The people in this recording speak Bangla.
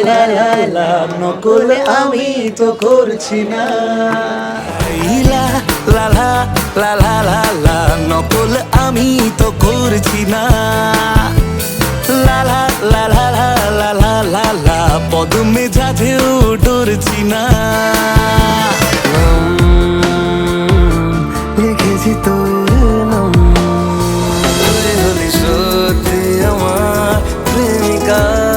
লা লা লা, নকল আমি তো করছি না। লা লা লা লা লা লা লা, নকল আমি তো করছি না। লা লা লা লা লা লা লা লা লা, পদ্মে ঝাঁঝেও ডরছি না। লিখেছি তোর নাম, তুই হলি সত্যি আমার প্রেমিকা।